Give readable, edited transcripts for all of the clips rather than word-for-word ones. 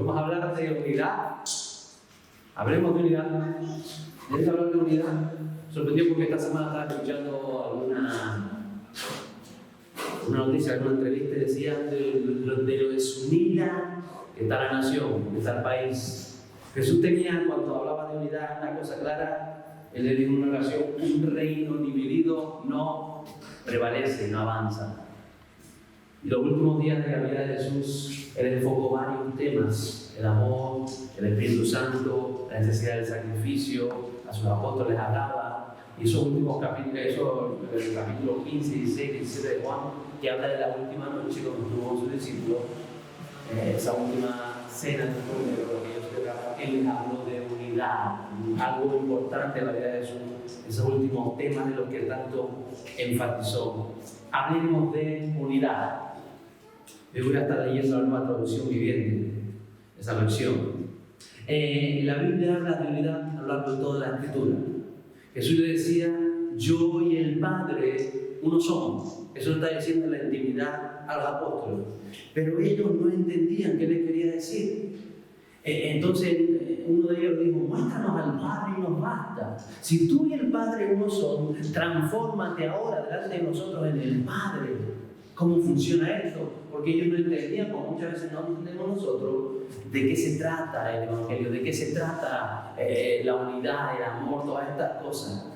Vamos a hablar de unidad. Hablemos de unidad. ¿Tienes que hablar de unidad? Sorprendió porque esta semana estaba escuchando una noticia, alguna entrevista y decían de lo desunida que está la nación, que está el país. Jesús tenía, cuando hablaba de unidad, una cosa clara. Él le dijo en una oración: un reino dividido no prevalece, no avanza. Y los últimos días de la vida de Jesús, Él enfocó varios temas: el amor, el Espíritu Santo, la necesidad del sacrificio. A sus apóstoles hablaba. Y esos últimos capítulos, el capítulo 15, 16, 17 de Juan, que habla de la última noche cuando estuvo con sus discípulos, esa última cena de lo que ellos celebraban, Él les habló de unidad, algo importante en la vida de Jesús, esos últimos temas de los que tanto enfatizó. Hablemos de unidad. Yo voy a estar leyendo la nueva traducción viviente, esa versión. La Biblia habla de unidad a lo largo de toda la Escritura. Jesús le decía: yo y el Padre uno somos. Eso está diciendo en la intimidad a los apóstoles. Pero ellos no entendían qué les quería decir. Entonces uno de ellos dijo: muéstranos al Padre y nos basta. Si tú y el Padre uno son, transfórmate ahora delante de nosotros en el Padre. ¿Cómo funciona esto? Porque ellos no entendían, como muchas veces no entendemos nosotros, de qué se trata el Evangelio, de qué se trata la unidad, el amor, todas estas cosas.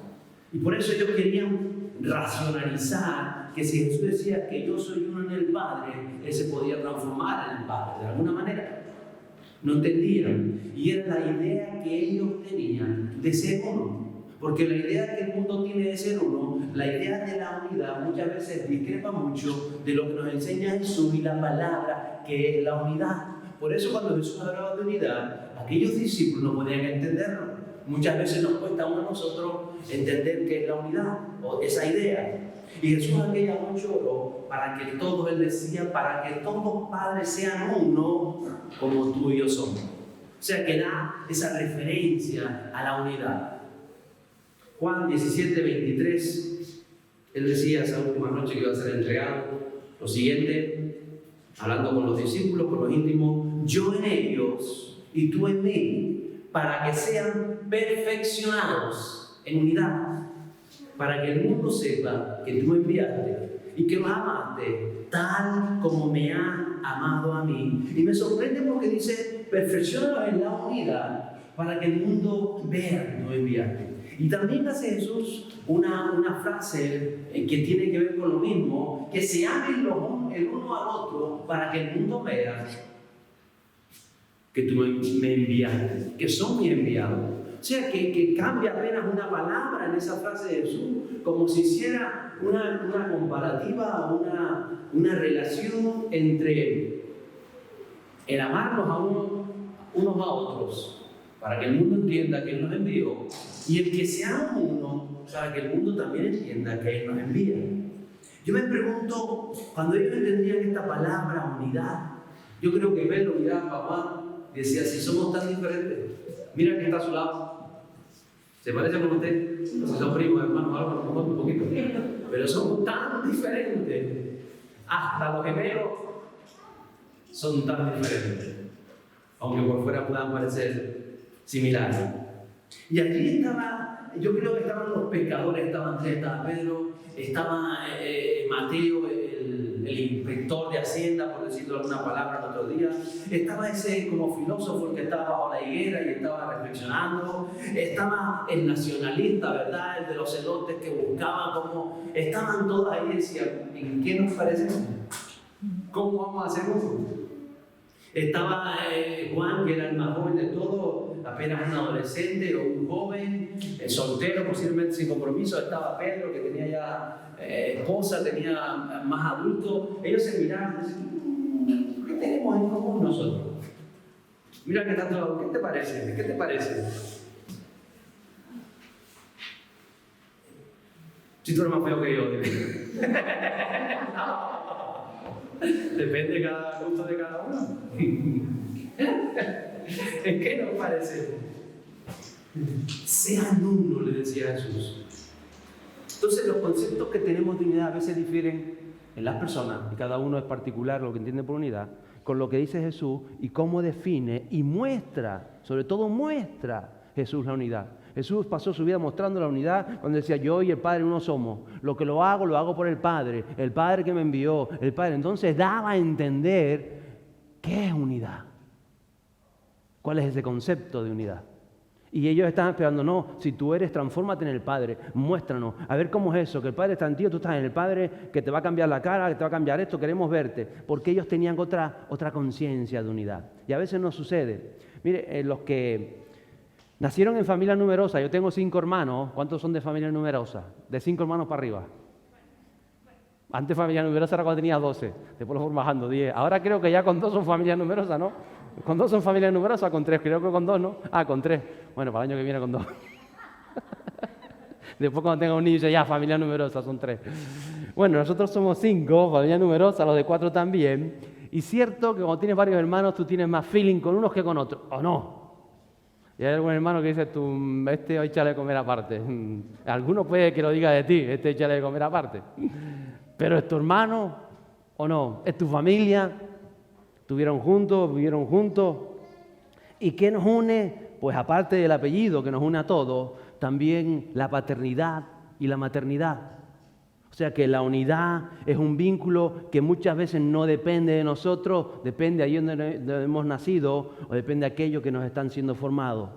Y por eso ellos querían racionalizar que si Jesús decía que yo soy uno en el Padre, Él se podía transformar en el Padre, de alguna manera. No entendían. Y era la idea que ellos tenían de ser uno. Porque la idea que el mundo tiene de ser uno, la idea de la unidad, muchas veces discrepa mucho de lo que nos enseña Jesús y la palabra, que es la unidad. Por eso cuando Jesús hablaba de unidad, aquellos discípulos no podían entenderlo. Muchas veces nos cuesta a nosotros entender qué es la unidad, o esa idea. Y Jesús aquella noche oró para que todos, Él decía, para que todos padres sean uno como tú y yo somos. O sea, que da esa referencia a la unidad. Juan 17, 23, Él decía esa última noche que iba a ser entregado lo siguiente, hablando con los discípulos, con los íntimos: yo en ellos y tú en mí, para que sean perfeccionados en unidad, para que el mundo sepa que tú me enviaste y que me amaste tal como me has amado a mí. Y me sorprende porque dice: perfeccionados en la unidad, para que el mundo vea que tú me enviaste. Y también hace Jesús una frase que tiene que ver con lo mismo: que se amen el uno al otro para que el mundo vea que tú me enviaste, que son mi enviado. O sea, que cambia apenas una palabra en esa frase de Jesús, como si hiciera una comparativa, una relación entre el amarnos unos a otros, para que el mundo entienda que Él nos envió, y el que seamos uno, para que el mundo también entienda que Él nos envía. Yo me pregunto, cuando ellos entendían esta palabra, unidad, yo creo que Pedro miraba a papá y decía: si somos tan diferentes, mira que está a su lado. ¿Se parece con usted? Si son primos, hermanos, algo, nos un poquito. Pero somos tan diferentes. Hasta los gemelos son tan diferentes, aunque por fuera puedan parecer similares. Y allí estaba, yo creo que estaban los pescadores, estaba Andrés, estaba Pedro, estaba Mateo, el inspector de Hacienda, por decirlo alguna palabra el otro día, estaba ese como filósofo que estaba bajo la higuera y estaba reflexionando, estaba el nacionalista, ¿verdad?, el de los celotes que buscaba como, estaban todos ahí y decían: ¿en qué nos parecemos? ¿Cómo vamos a hacer uno? Estaba Juan, que era el más joven de todos, apenas un adolescente o un joven, soltero, posiblemente sin compromiso. Estaba Pedro, que tenía ya esposa, tenía más adultos. Ellos se miraban y decían: ¿qué tenemos en común nosotros? Mira que está todo, ¿qué te parece? ¿Qué te parece? Si tú eres más feo que yo, depende de cada gusto de cada uno. ¿En qué nos parece? Sean uno, le decía Jesús. Entonces, los conceptos que tenemos de unidad a veces difieren en las personas, y cada uno es particular lo que entiende por unidad. con lo que dice Jesús y cómo define y muestra, sobre todo muestra Jesús la unidad. Jesús pasó su vida mostrando la unidad cuando decía, yo y el Padre uno somos. Lo que lo hago por el Padre que me envió, el Padre. Entonces daba a entender qué es unidad. ¿Cuál es ese concepto de unidad? Y ellos estaban esperando, no, si tú eres, transfórmate en el Padre, muéstranos, a ver cómo es eso, que el Padre está en ti, tú estás en el Padre, que te va a cambiar la cara, que te va a cambiar esto, queremos verte, porque ellos tenían otra conciencia de unidad. Y a veces no sucede. Mire, los que nacieron en familia numerosa, yo tengo 5 hermanos, ¿cuántos son de familia numerosa? De 5 hermanos para arriba. Antes familia numerosa era cuando tenía 12, después lo fueron bajando 10. Ahora creo que ya con 2 son familia numerosa, ¿no? ¿Con 2 son familia numerosa? Con 3, creo que con 2, ¿no? Ah, con 3. Bueno, para el año que viene con 2. Después cuando tenga un niño dice, ya, familia numerosa, son 3. Bueno, nosotros somos 5, familia numerosa, los de 4 también. Y cierto que cuando tienes varios hermanos, tú tienes más feeling con unos que con otros, ¿o no? Y hay algún hermano que dice, tú, échale de comer aparte. Alguno puede que lo diga de ti, échale de comer aparte. Pero ¿es tu hermano o no? ¿Es tu familia? ¿Estuvieron juntos? ¿Vivieron juntos? ¿Y qué nos une? Pues aparte del apellido que nos une a todos, también la paternidad y la maternidad. O sea que la unidad es un vínculo que muchas veces no depende de nosotros, depende de ahí donde hemos nacido o depende de aquello que nos están siendo formados.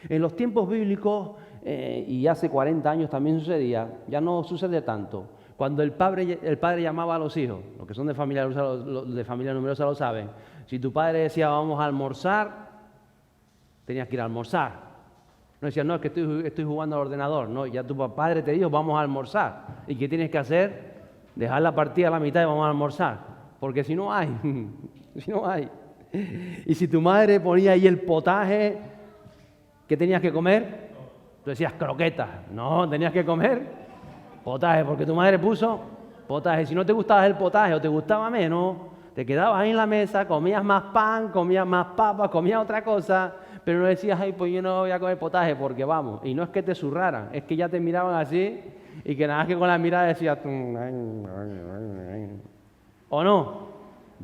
En los tiempos bíblicos, y hace 40 años también sucedía, ya no sucede tanto. Cuando el padre llamaba a los hijos, los que son de familia numerosa lo saben, si tu padre decía vamos a almorzar, tenías que ir a almorzar. No decías, no, es que estoy jugando al ordenador. No, ya tu padre te dijo vamos a almorzar. ¿Y qué tienes que hacer? Dejar la partida a la mitad y vamos a almorzar. Porque si no hay, si no hay. Y si tu madre ponía ahí el potaje, ¿qué tenías que comer? Tú decías croquetas. No, tenías que comer potaje, porque tu madre puso potaje. Si no te gustaba el potaje o te gustaba menos, te quedabas ahí en la mesa, comías más pan, comías más papas, comías otra cosa, pero no decías, ay, pues yo no voy a comer potaje porque vamos. Y no es que te zurraran, es que ya te miraban así y que nada más que con la mirada decías, ¿o no?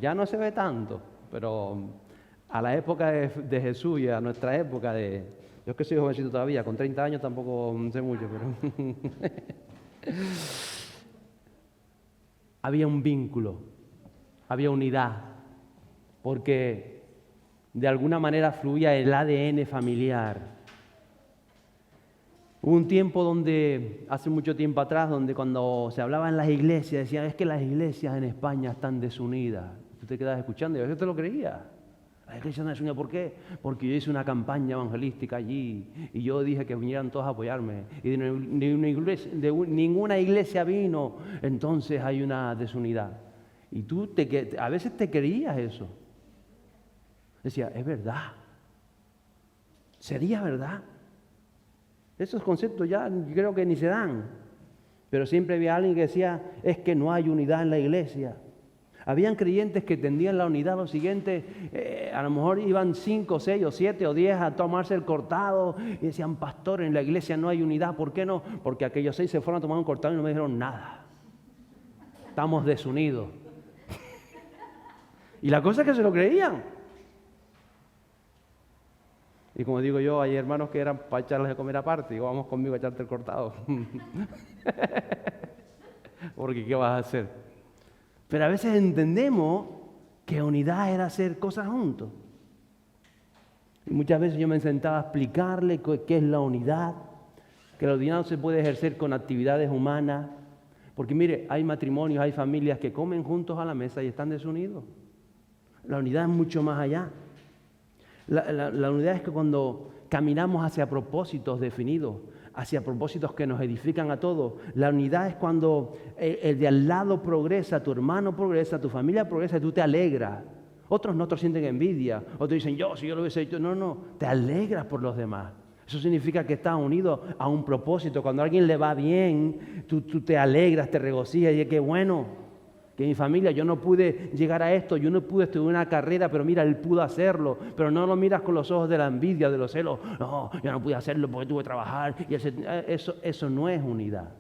Ya no se ve tanto, pero a la época de Jesús y a nuestra época yo es que soy jovencito todavía, con 30 años tampoco sé mucho, pero había un vínculo, había unidad, porque de alguna manera fluía el ADN familiar. Hubo un tiempo hace mucho tiempo atrás, donde cuando se hablaba en las iglesias, decían, es que las iglesias en España están desunidas. Tú te quedabas escuchando y a veces te lo creías. Las iglesias están desunidas, ¿por qué? Porque yo hice una campaña evangelística allí y yo dije que vinieran todos a apoyarme. Y de ninguna iglesia vino, entonces hay una desunidad. Y tú a veces te creías eso. Decía, es verdad. ¿Sería verdad? Esos conceptos ya creo que ni se dan. Pero siempre había alguien que decía, es que no hay unidad en la iglesia. Habían creyentes que tendían la unidad a lo siguiente, a lo mejor iban 5, 6 o 7 o 10 a tomarse el cortado y decían, pastor, en la iglesia no hay unidad, ¿por qué no? Porque aquellos 6 se fueron a tomar un cortado y no me dijeron nada. Estamos desunidos. Y la cosa es que se lo creían. Y como digo yo, hay hermanos que eran para echarles de comer aparte. Digo, vamos conmigo a echarte el cortado. Porque ¿qué vas a hacer? Pero a veces entendemos que unidad era hacer cosas juntos. Y muchas veces yo me sentaba a explicarle qué es la unidad, que la unidad no se puede ejercer con actividades humanas. Porque mire, hay matrimonios, hay familias que comen juntos a la mesa y están desunidos. La unidad es mucho más allá. La unidad es que cuando caminamos hacia propósitos definidos, hacia propósitos que nos edifican a todos. La unidad es cuando el de al lado progresa, tu hermano progresa, tu familia progresa y tú te alegras. Otros no, otros sienten envidia, otros dicen, si yo lo hubiese hecho. No, te alegras por los demás. Eso significa que estás unido a un propósito. Cuando a alguien le va bien, tú te alegras, te regocijas y dices, qué bueno. Que mi familia, yo no pude llegar a esto, yo no pude estudiar una carrera, pero mira, él pudo hacerlo. Pero no lo miras con los ojos de la envidia, de los celos. No, yo no pude hacerlo porque tuve que trabajar. Y eso no es unidad.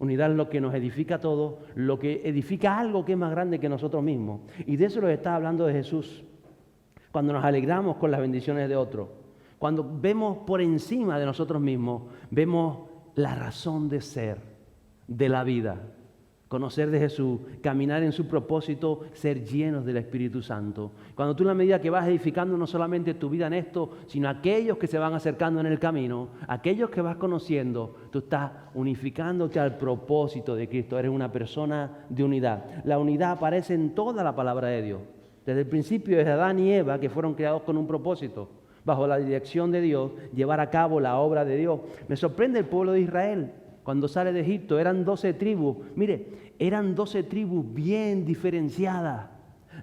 Unidad es lo que nos edifica a todos, lo que edifica algo que es más grande que nosotros mismos. Y de eso nos está hablando de Jesús. Cuando nos alegramos con las bendiciones de otros, cuando vemos por encima de nosotros mismos, vemos la razón de ser de la vida. Conocer de Jesús, caminar en su propósito, ser llenos del Espíritu Santo. Cuando tú en la medida que vas edificando no solamente tu vida en esto, sino aquellos que se van acercando en el camino, aquellos que vas conociendo, tú estás unificándote al propósito de Cristo. Eres una persona de unidad. La unidad aparece en toda la palabra de Dios. Desde el principio, desde Adán y Eva, que fueron creados con un propósito, bajo la dirección de Dios, llevar a cabo la obra de Dios. Me sorprende el pueblo de Israel. Cuando sale de Egipto, eran 12 tribus. Mire, eran 12 tribus bien diferenciadas,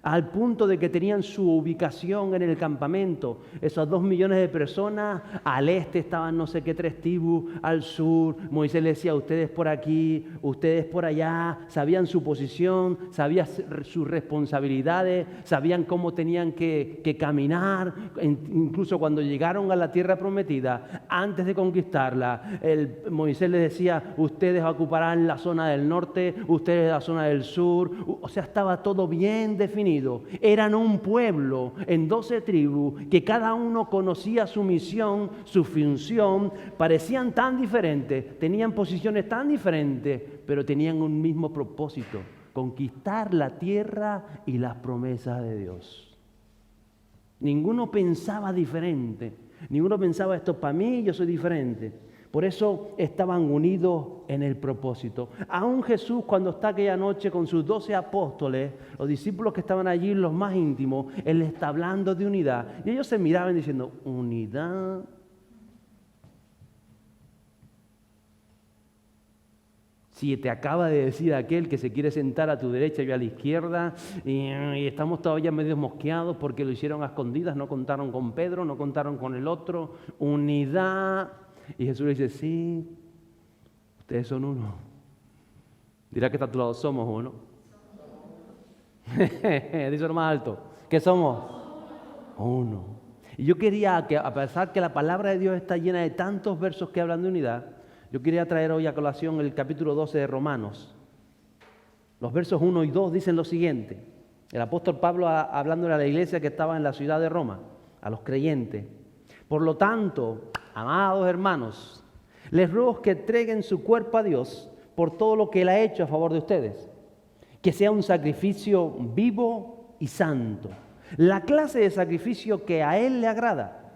al punto de que tenían su ubicación en el campamento. Esas 2 millones de personas, al este estaban no sé qué 3 tribus, al sur. Moisés les decía, ustedes por aquí, ustedes por allá. Sabían su posición, sabían sus responsabilidades, sabían cómo tenían que caminar. Incluso cuando llegaron a la tierra prometida, antes de conquistarla, Moisés les decía, ustedes ocuparán la zona del norte, ustedes la zona del sur. O sea, estaba todo bien definido. Eran un pueblo en 12 tribus que cada uno conocía su misión, su función. Parecían tan diferentes, tenían posiciones tan diferentes, pero tenían un mismo propósito: conquistar la tierra y las promesas de Dios. Ninguno pensaba diferente, ninguno pensaba esto para mí, yo soy diferente. Por eso estaban unidos en el propósito. Aún Jesús, cuando está aquella noche con sus 12 apóstoles, los discípulos que estaban allí, los más íntimos, Él está hablando de unidad. Y ellos se miraban diciendo, ¿unidad? Si te acaba de decir aquel que se quiere sentar a tu derecha y a la izquierda, y estamos todavía medio mosqueados porque lo hicieron a escondidas, no contaron con Pedro, no contaron con el otro. Unidad. Y Jesús le dice, sí, ustedes son uno. Dirá que está a tu lado, somos uno. Díselo más alto. ¿Qué somos? Uno. Y yo quería, que a pesar que la palabra de Dios está llena de tantos versos que hablan de unidad, yo quería traer hoy a colación el capítulo 12 de Romanos. Los versos 1 y 2 dicen lo siguiente. El apóstol Pablo hablándole a la iglesia que estaba en la ciudad de Roma, a los creyentes. Por lo tanto, amados hermanos, les ruego que entreguen su cuerpo a Dios por todo lo que Él ha hecho a favor de ustedes. Que sea un sacrificio vivo y santo. La clase de sacrificio que a Él le agrada.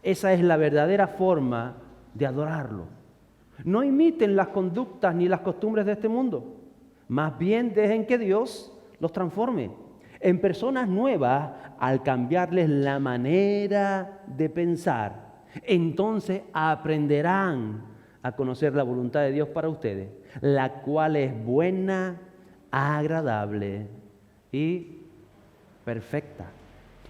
Esa es la verdadera forma de adorarlo. No imiten las conductas ni las costumbres de este mundo. Más bien dejen que Dios los transforme en personas nuevas al cambiarles la manera de pensar. Entonces aprenderán a conocer la voluntad de Dios para ustedes, la cual es buena, agradable y perfecta.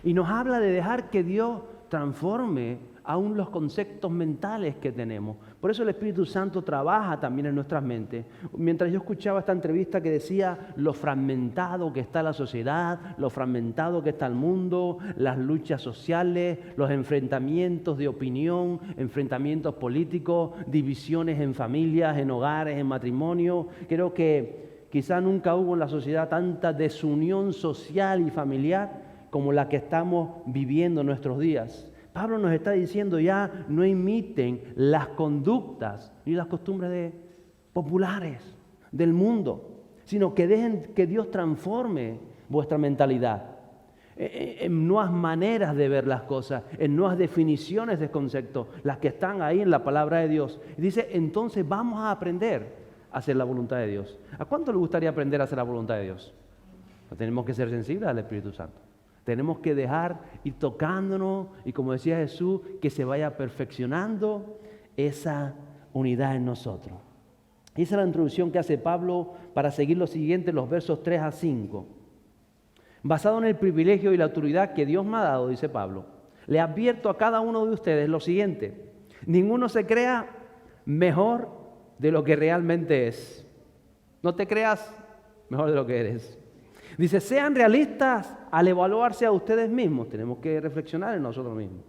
Y nos habla de dejar que Dios transforme aún los conceptos mentales que tenemos. Por eso el Espíritu Santo trabaja también en nuestras mentes. Mientras yo escuchaba esta entrevista que decía lo fragmentado que está la sociedad, lo fragmentado que está el mundo, las luchas sociales, los enfrentamientos de opinión, enfrentamientos políticos, divisiones en familias, en hogares, en matrimonio. Creo que quizá nunca hubo en la sociedad tanta desunión social y familiar como la que estamos viviendo en nuestros días. Pablo nos está diciendo ya, no imiten las conductas ni las costumbres populares del mundo, sino que dejen que Dios transforme vuestra mentalidad en nuevas maneras de ver las cosas, en nuevas definiciones de conceptos, las que están ahí en la palabra de Dios. Y dice, entonces vamos a aprender a hacer la voluntad de Dios. ¿A cuánto le gustaría aprender a hacer la voluntad de Dios? Tenemos que ser sensibles al Espíritu Santo. Tenemos que dejar ir tocándonos y, como decía Jesús, que se vaya perfeccionando esa unidad en nosotros. Esa es la introducción que hace Pablo para seguir lo siguiente, los versos 3 a 5. Basado en el privilegio y la autoridad que Dios me ha dado, dice Pablo, le advierto a cada uno de ustedes lo siguiente: ninguno se crea mejor de lo que realmente es. No te creas mejor de lo que eres. Dice, sean realistas al evaluarse a ustedes mismos. Tenemos que reflexionar en nosotros mismos.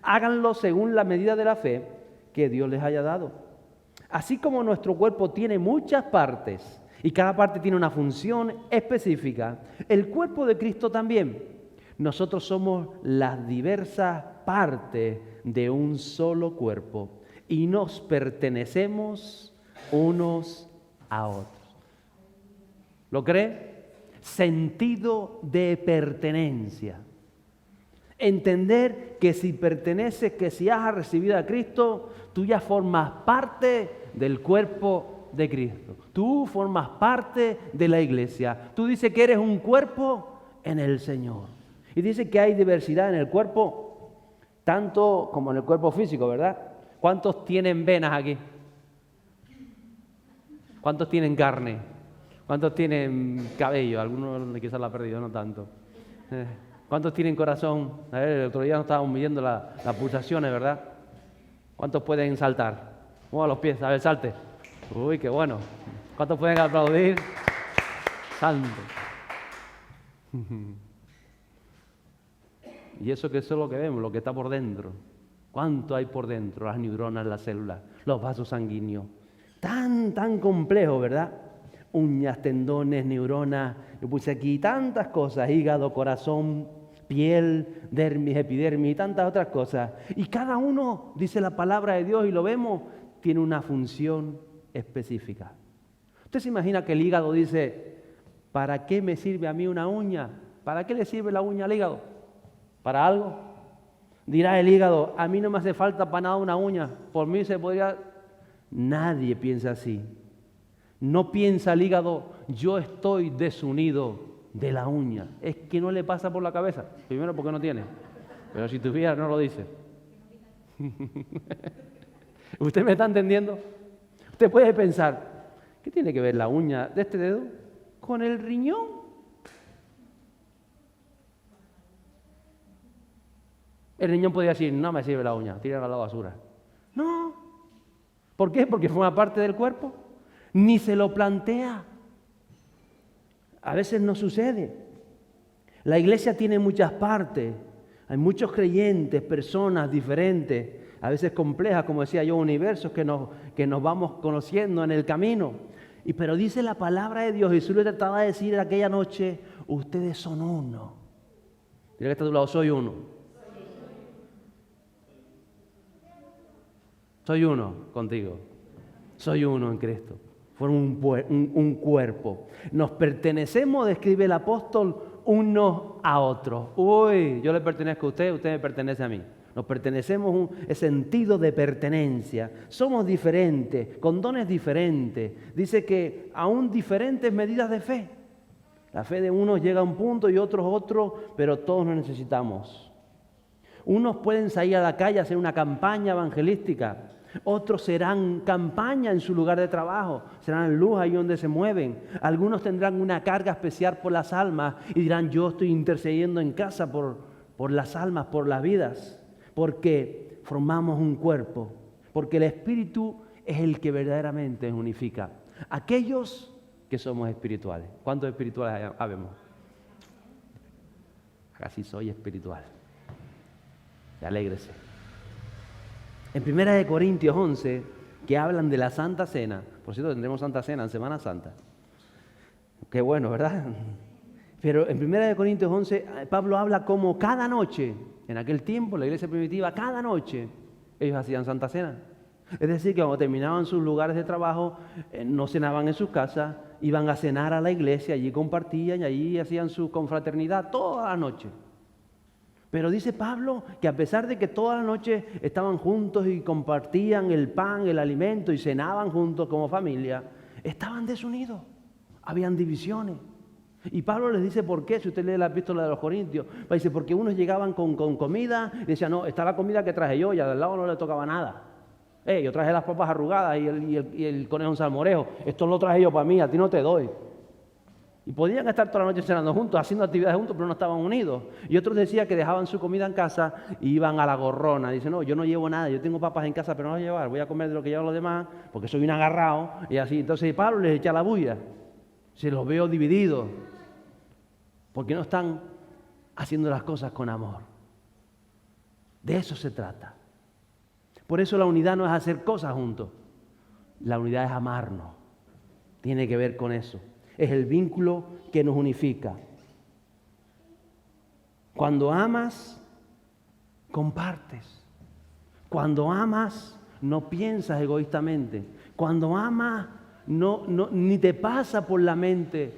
Háganlo según la medida de la fe que Dios les haya dado. Así como nuestro cuerpo tiene muchas partes y cada parte tiene una función específica, el cuerpo de Cristo también. Nosotros somos las diversas partes de un solo cuerpo y nos pertenecemos unos a otros. ¿Lo cree? Sentido de pertenencia. Entender que si perteneces, que si has recibido a Cristo, tú ya formas parte del cuerpo de Cristo. Tú formas parte de la iglesia. Tú dices que eres un cuerpo en el Señor. Y dice que hay diversidad en el cuerpo, tanto como en el cuerpo físico, ¿verdad? ¿Cuántos tienen venas aquí? ¿Cuántos tienen carne? ¿Cuántos tienen cabello? Algunos quizás lo han perdido, no tanto. ¿Cuántos tienen corazón? A ver, el otro día nos estábamos midiendo las pulsaciones, ¿verdad? ¿Cuántos pueden saltar? Mueva los pies, a ver, salte. Uy, qué bueno. ¿Cuántos pueden aplaudir? Santo. Y eso que es lo que vemos, lo que está por dentro. ¿Cuánto hay por dentro? Las neuronas, las células, los vasos sanguíneos. Tan complejo, ¿verdad? Uñas, tendones, neuronas, yo puse aquí tantas cosas, hígado, corazón, piel, dermis, epidermis y tantas otras cosas. Y cada uno, dice la palabra de Dios y lo vemos, tiene una función específica. Usted se imagina que el hígado dice, ¿para qué me sirve a mí una uña? ¿Para qué le sirve la uña al hígado? ¿Para algo? Dirá el hígado, a mí no me hace falta para nada una uña, por mí se podría... Nadie piensa así. No piensa el hígado, yo estoy desunido de la uña. Es que no le pasa por la cabeza. Primero porque no tiene. Pero si tuviera no lo dice. ¿Usted me está entendiendo? Usted puede pensar, ¿qué tiene que ver la uña de este dedo con el riñón? El riñón podría decir, no me sirve la uña, tírala a la basura. No. ¿Por qué? Porque forma parte del cuerpo. Ni se lo plantea. A veces no sucede. La iglesia tiene muchas partes. Hay muchos creyentes, personas diferentes, a veces complejas, como decía yo, universos que nos vamos conociendo en el camino. Pero dice la palabra de Dios, Jesús le trataba de decir aquella noche, ustedes son uno. Dile que está a tu lado, soy uno. Soy uno contigo. Soy uno en Cristo. Forman un cuerpo. Nos pertenecemos, describe el apóstol, unos a otros. Uy, yo le pertenezco a usted, usted me pertenece a mí. Nos pertenecemos un sentido de pertenencia. Somos diferentes, con dones diferentes. Dice que aún diferentes medidas de fe. La fe de unos llega a un punto y otros otro, pero todos nos necesitamos. Unos pueden salir a la calle a hacer una campaña evangelística. Otros serán campaña en su lugar de trabajo, serán luz ahí donde se mueven. Algunos tendrán una carga especial por las almas y dirán, yo estoy intercediendo en casa por las almas, por las vidas, porque formamos un cuerpo, porque el Espíritu es el que verdaderamente nos unifica. Aquellos que somos espirituales. ¿Cuántos espirituales habemos? Casi soy espiritual. Alégrese. En 1 Corintios 11, que hablan de la Santa Cena, por cierto, tendremos Santa Cena en Semana Santa. Qué bueno, ¿verdad? Pero en 1 Corintios 11, Pablo habla como cada noche, en aquel tiempo, la iglesia primitiva, cada noche, ellos hacían Santa Cena. Es decir, que cuando terminaban sus lugares de trabajo, no cenaban en sus casas, iban a cenar a la iglesia, allí compartían y allí hacían su confraternidad toda la noche. Pero dice Pablo que a pesar de que toda la noche estaban juntos y compartían el pan, el alimento y cenaban juntos como familia, estaban desunidos, habían divisiones. Y Pablo les dice por qué, si usted lee la epístola de los Corintios, dice porque unos llegaban con comida y decían, no, está la comida que traje yo y al lado no le tocaba nada. Yo traje las papas arrugadas y el conejo en salmorejo, esto lo traje yo para mí, a ti no te doy. Y podían estar toda la noche cenando juntos, haciendo actividades juntos, pero no estaban unidos. Y otros decían que dejaban su comida en casa y iban a la gorrona. Dicen, no, yo no llevo nada, yo tengo papas en casa, pero no las voy a llevar, voy a comer de lo que llevan los demás, porque soy un agarrado. Y así, entonces Pablo les echa la bulla. Se los veo divididos, porque no están haciendo las cosas con amor. De eso se trata. Por eso la unidad no es hacer cosas juntos. La unidad es amarnos. Tiene que ver con eso. Es el vínculo que nos unifica. Cuando amas, compartes. Cuando amas, no piensas egoístamente. Cuando amas, ni te pasa por la mente,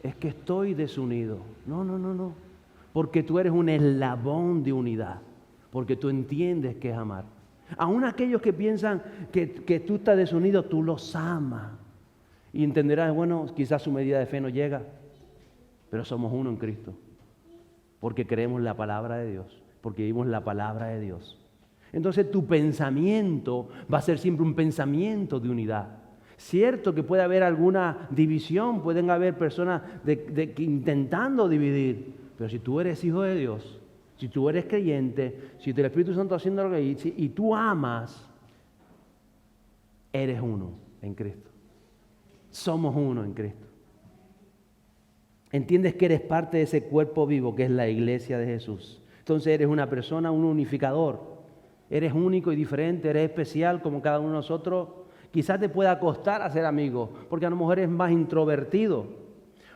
es que estoy desunido. No. Porque tú eres un eslabón de unidad. Porque tú entiendes que es amar. Aún aquellos que piensan que tú estás desunido, tú los amas. Y entenderás, bueno, quizás su medida de fe no llega, pero somos uno en Cristo. Porque creemos la palabra de Dios, porque vivimos la palabra de Dios. Entonces tu pensamiento va a ser siempre un pensamiento de unidad. Cierto que puede haber alguna división, pueden haber personas intentando dividir, pero si tú eres hijo de Dios, si tú eres creyente, si el Espíritu Santo está haciendo lo que dice y tú amas, eres uno en Cristo. Somos uno en Cristo. Entiendes que eres parte de ese cuerpo vivo que es la iglesia de Jesús. Entonces eres una persona, un unificador. Eres único y diferente, eres especial como cada uno de nosotros. Quizás te pueda costar hacer amigos, porque a lo mejor eres más introvertido.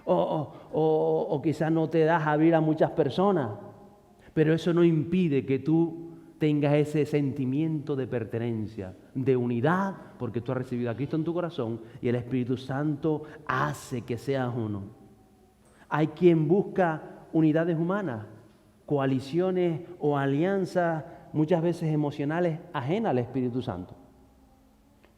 O quizás no te das a abrir a muchas personas. Pero eso no impide que tú tengas ese sentimiento de pertenencia, de unidad, porque tú has recibido a Cristo en tu corazón y el Espíritu Santo hace que seas uno. Hay quien busca unidades humanas, coaliciones o alianzas muchas veces emocionales ajenas al Espíritu Santo.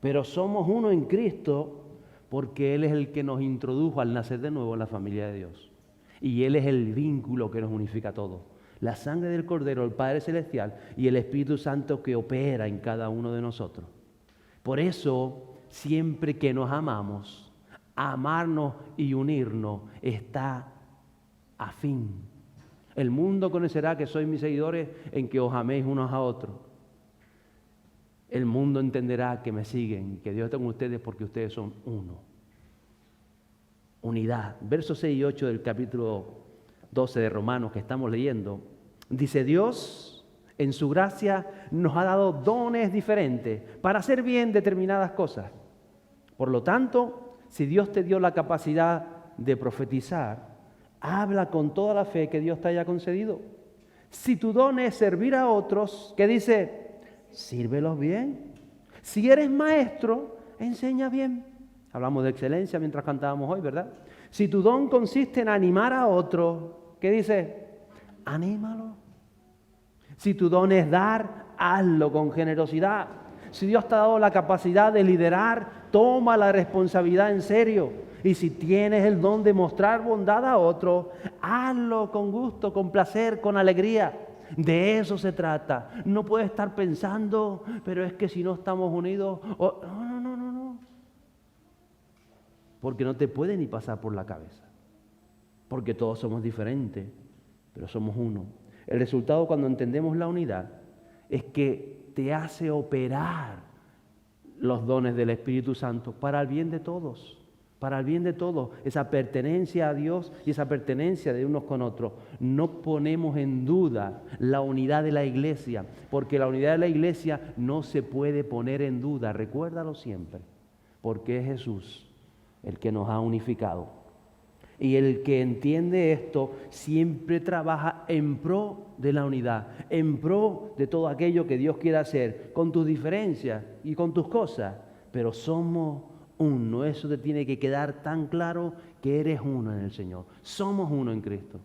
Pero somos uno en Cristo porque Él es el que nos introdujo al nacer de nuevo en la familia de Dios. Y Él es el vínculo que nos unifica a todos. La sangre del Cordero, el Padre Celestial y el Espíritu Santo que opera en cada uno de nosotros. Por eso, siempre que nos amamos, amarnos y unirnos está afín. El mundo conocerá que sois mis seguidores en que os améis unos a otros. El mundo entenderá que me siguen, que Dios está con ustedes porque ustedes son uno. Unidad. Versos 6 y 8 del capítulo 12 de Romanos que estamos leyendo, dice: Dios en su gracia nos ha dado dones diferentes para hacer bien determinadas cosas. Por lo tanto, si Dios te dio la capacidad de profetizar, habla con toda la fe que Dios te haya concedido. Si tu don es servir a otros, ¿qué dice? Sírvelos bien. Si eres maestro, enseña bien. Hablamos de excelencia mientras cantábamos hoy, ¿verdad? Si tu don consiste en animar a otro, ¿qué dice? Anímalo. Si tu don es dar, hazlo con generosidad. Si Dios te ha dado la capacidad de liderar, toma la responsabilidad en serio. Y si tienes el don de mostrar bondad a otro, hazlo con gusto, con placer, con alegría. De eso se trata. No puedes estar pensando, pero es que si no estamos unidos... No. Porque no te puede ni pasar por la cabeza. Porque todos somos diferentes, pero somos uno. El resultado cuando entendemos la unidad es que te hace operar los dones del Espíritu Santo para el bien de todos. Para el bien de todos. Esa pertenencia a Dios y esa pertenencia de unos con otros. No ponemos en duda la unidad de la iglesia, porque la unidad de la iglesia no se puede poner en duda. Recuérdalo siempre, porque es Jesús el que nos ha unificado. Y el que entiende esto siempre trabaja en pro de la unidad, en pro de todo aquello que Dios quiere hacer, con tus diferencias y con tus cosas, pero somos uno. Eso te tiene que quedar tan claro que eres uno en el Señor. Somos uno en Cristo.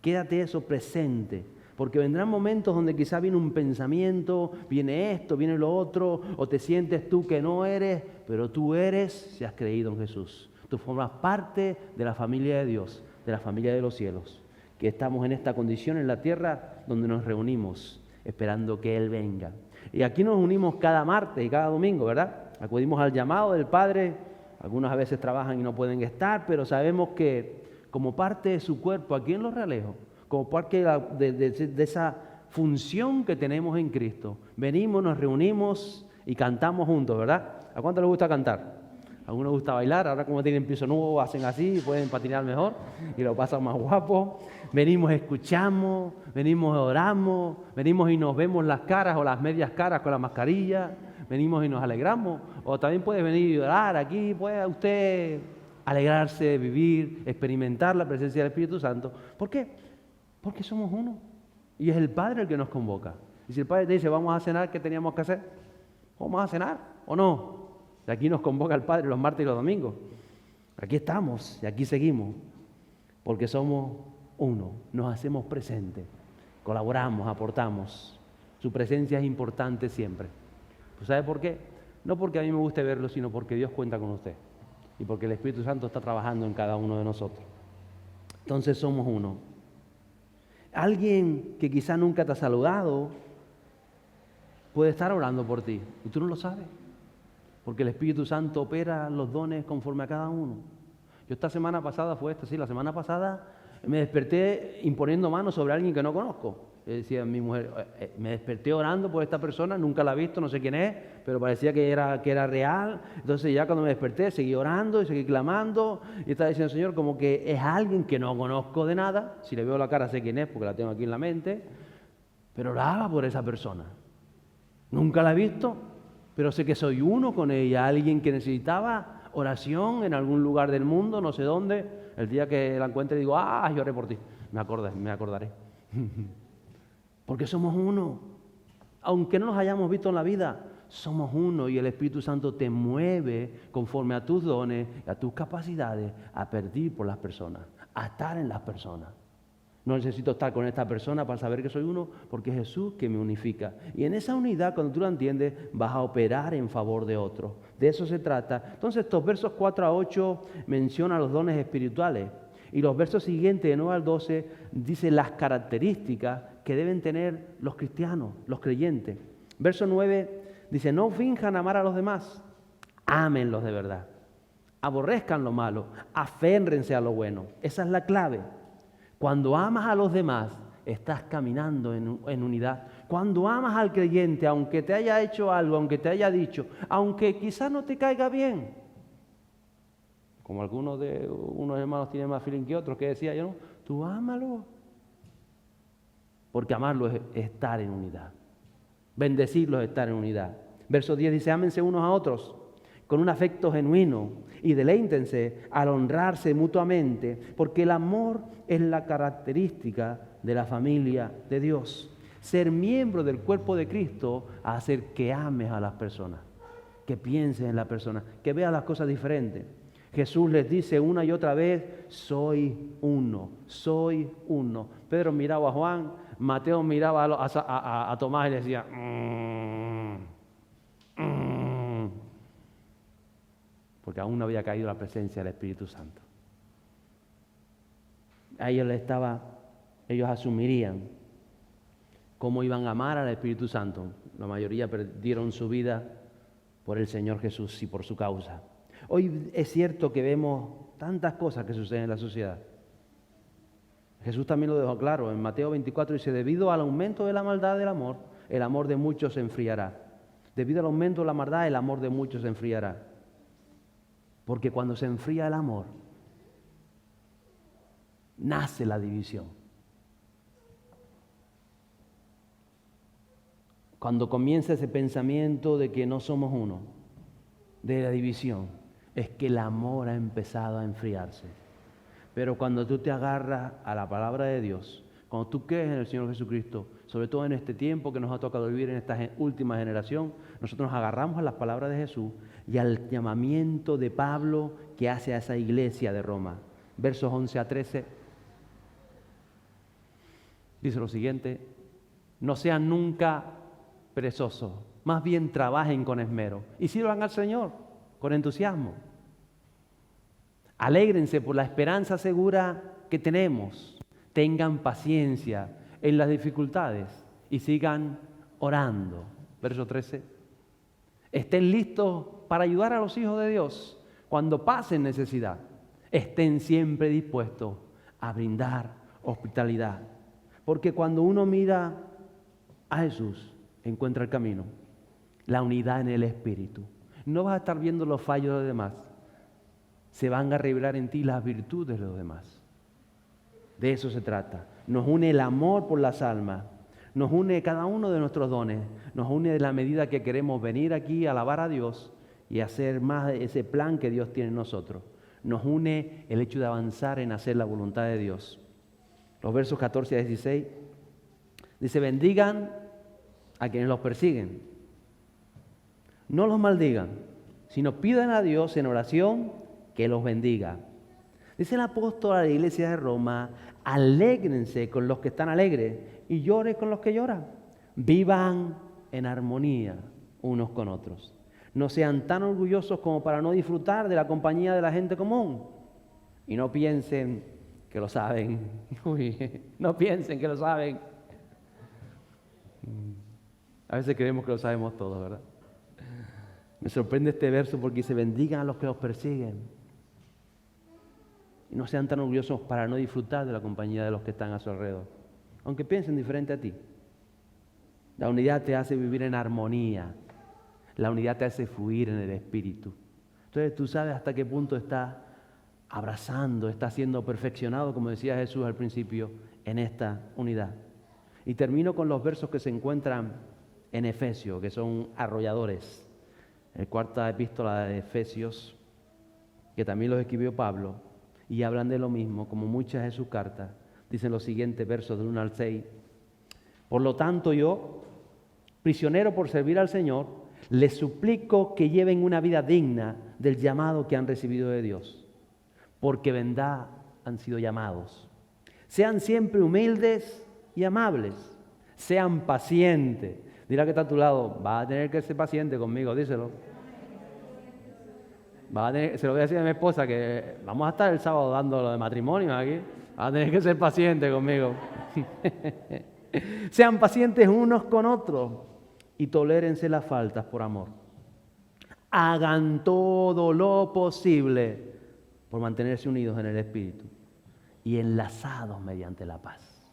Quédate eso presente, porque vendrán momentos donde quizá viene un pensamiento, viene esto, viene lo otro, o te sientes tú que no eres, pero tú eres si has creído en Jesús. Tú formas parte de la familia de Dios, de la familia de los cielos, que estamos en esta condición en la tierra donde nos reunimos esperando que Él venga. Y aquí nos unimos cada martes y cada domingo, ¿verdad? Acudimos al llamado del Padre. Algunas a veces trabajan y no pueden estar, pero sabemos que como parte de su cuerpo aquí en Los Realejos, como parte de esa función que tenemos en Cristo, venimos, nos reunimos y cantamos juntos, ¿verdad? ¿A cuánto les gusta cantar? A algunos les gusta bailar, ahora como tienen piso nuevo hacen así y pueden patinar mejor y lo pasan más guapo. Venimos, escuchamos, venimos, oramos, venimos y nos vemos las caras o las medias caras con la mascarilla. venimos y nos alegramos, o también puede venir y llorar. Aquí puede usted alegrarse, vivir, experimentar la presencia del Espíritu Santo. ¿Por qué? Porque somos uno. Y es el Padre el que nos convoca. Y si el Padre te dice, vamos a cenar, ¿qué teníamos que hacer? ¿Vamos a cenar o no? Y aquí nos convoca el Padre los martes y los domingos. Aquí estamos y aquí seguimos. Porque somos uno, nos hacemos presentes, colaboramos, aportamos. Su presencia es importante siempre. ¿Pues sabe por qué? No porque a mí me guste verlo, sino porque Dios cuenta con usted. Y porque el Espíritu Santo está trabajando en cada uno de nosotros. Entonces somos uno. Alguien que quizá nunca te ha saludado puede estar orando por ti y tú no lo sabes. Porque el Espíritu Santo opera los dones conforme a cada uno. Yo la semana pasada me desperté imponiendo manos sobre alguien que no conozco. Decía mi mujer, me desperté orando por esta persona, nunca la he visto, no sé quién es, pero parecía que era real. Entonces ya cuando me desperté seguí orando y seguí clamando y estaba diciendo, Señor, como que es alguien que no conozco de nada. Si le veo la cara sé quién es porque la tengo aquí en la mente, pero oraba por esa persona. Nunca la he visto, pero sé que soy uno con ella, alguien que necesitaba oración en algún lugar del mundo, no sé dónde. El día que la encuentre digo, yo oré por ti. Me acordaré. Porque somos uno. Aunque no nos hayamos visto en la vida, somos uno y el Espíritu Santo te mueve conforme a tus dones, a tus capacidades, a pedir por las personas, a estar en las personas. No necesito estar con esta persona para saber que soy uno, porque es Jesús que me unifica. Y en esa unidad, cuando tú la entiendes, vas a operar en favor de otros. De eso se trata. Entonces, estos versos 4 a 8 mencionan los dones espirituales. Y los versos siguientes, de 9 al 12, dice las características que deben tener los cristianos, los creyentes. Verso 9 dice, no finjan amar a los demás, ámenlos de verdad. Aborrezcan lo malo, aférrense a lo bueno. Esa es la clave. Cuando amas a los demás, estás caminando en unidad. Cuando amas al creyente, aunque te haya hecho algo, aunque te haya dicho, aunque quizás no te caiga bien, como algunos de unos hermanos tienen más feeling que otros, que decía yo, no, tú ámalo. Porque amarlo es estar en unidad. Bendecirlo es estar en unidad. Verso 10 dice, ámense unos a otros con un afecto genuino y deleítense al honrarse mutuamente, porque el amor es la característica de la familia de Dios. Ser miembro del cuerpo de Cristo hace que ames a las personas, que pienses en la persona, que veas las cosas diferentes. Jesús les dice una y otra vez, soy uno, soy uno. Pedro miraba a Juan, Mateo miraba a Tomás y le decía, porque aún no había caído la presencia del Espíritu Santo. A ellos asumirían cómo iban a amar al Espíritu Santo. La mayoría perdieron su vida por el Señor Jesús y por su causa. Hoy es cierto que vemos tantas cosas que suceden en la sociedad. Jesús también lo dejó claro. En Mateo 24 dice, debido al aumento de la maldad del amor, el amor de muchos se enfriará. Debido al aumento de la maldad, el amor de muchos se enfriará. Porque cuando se enfría el amor, nace la división. Cuando comienza ese pensamiento de que no somos uno, de la división, es que el amor ha empezado a enfriarse. Pero cuando tú te agarras a la palabra de Dios, cuando tú crees en el Señor Jesucristo, sobre todo en este tiempo que nos ha tocado vivir en esta última generación, nosotros nos agarramos a las palabras de Jesús y al llamamiento de Pablo que hace a esa iglesia de Roma. Versos 11 a 13. Dice lo siguiente, no sean nunca perezosos, más bien trabajen con esmero y sirvan al Señor con entusiasmo. Alégrense por la esperanza segura que tenemos. Tengan paciencia en las dificultades y sigan orando. Verso 13. Estén listos para ayudar a los hijos de Dios cuando pasen necesidad. Estén siempre dispuestos a brindar hospitalidad. Porque cuando uno mira a Jesús, encuentra el camino, la unidad en el Espíritu. No vas a estar viendo los fallos de los demás. Se van a revelar en ti las virtudes de los demás. De eso se trata. Nos une el amor por las almas. Nos une cada uno de nuestros dones. Nos une de la medida que queremos venir aquí a alabar a Dios y hacer más de ese plan que Dios tiene en nosotros. Nos une el hecho de avanzar en hacer la voluntad de Dios. Los versos 14 a 16 dice: bendigan a quienes los persiguen. No los maldigan, sino pidan a Dios en oración que los bendiga. Dice el apóstol a la iglesia de Roma: alégrense con los que están alegres y lloren con los que lloran. Vivan en armonía unos con otros. No sean tan orgullosos como para no disfrutar de la compañía de la gente común. Y no piensen que lo saben. No piensen que lo saben. A veces creemos que lo sabemos todo, ¿verdad? Me sorprende este verso porque dice: bendigan a los que los persiguen. Y no sean tan orgullosos para no disfrutar de la compañía de los que están a su alrededor, aunque piensen diferente a ti. La unidad te hace vivir en armonía. La unidad te hace fluir en el Espíritu. Entonces tú sabes hasta qué punto estás abrazando, estás siendo perfeccionado, como decía Jesús al principio, en esta unidad. Y termino con los versos que se encuentran en Efesios, que son arrolladores. El cuarta epístola de Efesios, que también los escribió Pablo, y hablan de lo mismo, como muchas de sus cartas. Dicen los siguientes versos del 1 al 6. Por lo tanto yo, prisionero por servir al Señor, les suplico que lleven una vida digna del llamado que han recibido de Dios, porque vendrá han sido llamados. Sean siempre humildes y amables, sean pacientes. Dirá que está a tu lado: va a tener que ser paciente conmigo, díselo. Se lo voy a decir a mi esposa, que vamos a estar el sábado dando lo de matrimonio aquí. Va a tener que ser paciente conmigo. Sean pacientes unos con otros y tolérense las faltas por amor. Hagan todo lo posible por mantenerse unidos en el Espíritu y enlazados mediante la paz.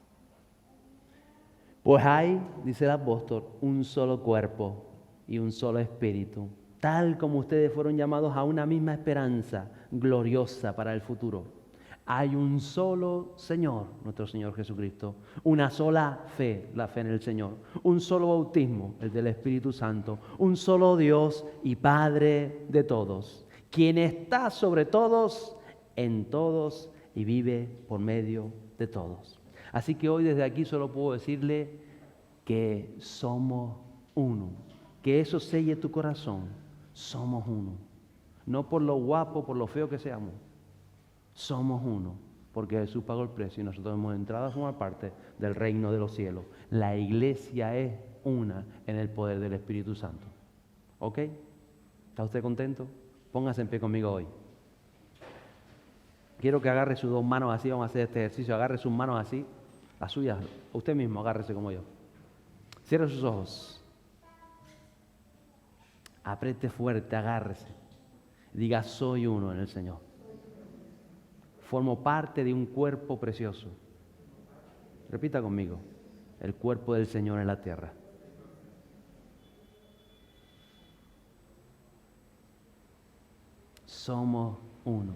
Pues hay, dice el apóstol, un solo cuerpo y un solo espíritu, tal como ustedes fueron llamados a una misma esperanza gloriosa para el futuro. Hay un solo Señor, nuestro Señor Jesucristo, una sola fe, la fe en el Señor, un solo bautismo, el del Espíritu Santo, un solo Dios y Padre de todos, quien está sobre todos, en todos y vive por medio de todos. Así que hoy desde aquí solo puedo decirle que somos uno, que eso selle tu corazón, somos uno, no por lo guapo, por lo feo que seamos. Somos uno, porque Jesús pagó el precio y nosotros hemos entrado a formar parte del reino de los cielos. La iglesia es una en el poder del Espíritu Santo. ¿Ok? ¿Está usted contento? Póngase en pie conmigo hoy. Quiero que agarre sus dos manos así, vamos a hacer este ejercicio. Agarre sus manos así, las suyas, usted mismo, agárrese como yo. Cierre sus ojos. Apriete fuerte, agárrese. Diga: soy uno en el Señor. Formo parte de un cuerpo precioso. Repita conmigo: el cuerpo del Señor en la tierra. Somos uno.